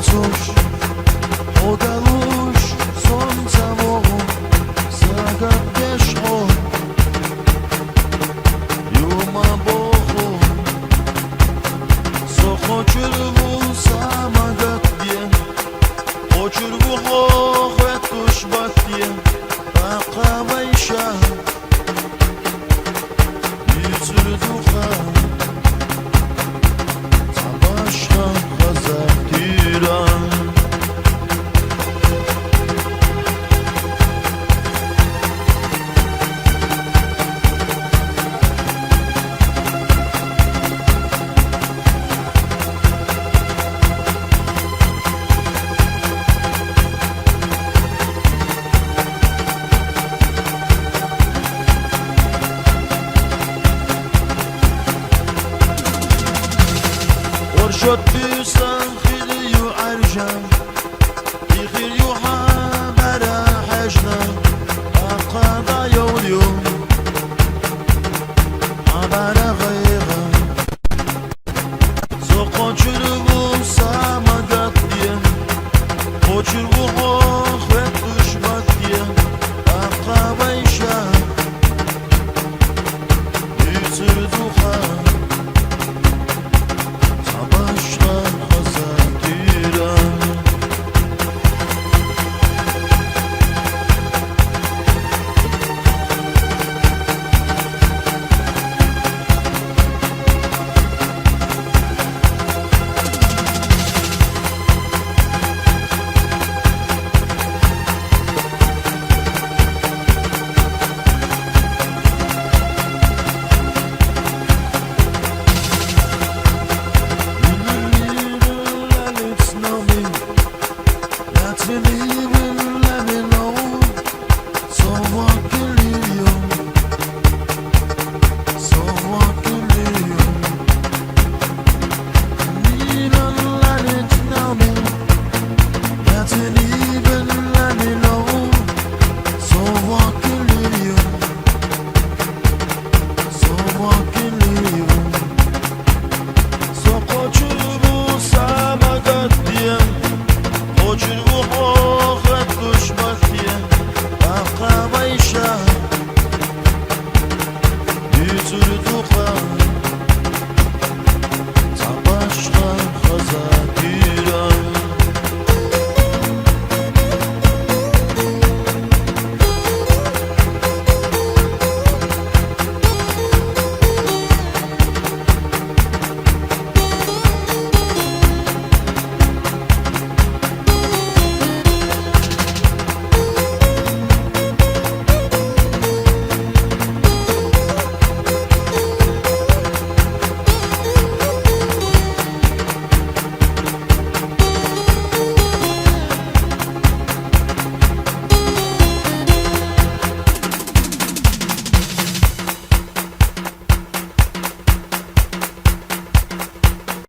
cóż, oddałuś słońca mogu, zagadniesz o Yuma bohu, so choćurvu samagatje, choćurvu hohvetuš batje, aqamayşa, yüzürduha, tabaşqa qazaqtiran. ورشد بيسان خليو عرجان يخليو حامرا حجنا أقاضى يوليوم عبارة غيغا سوقو جربو سامدات ديا وجربو خوخوت دشمات ديا أقابيشا يتردو خان Başqa qazaqtiran. Yüzürü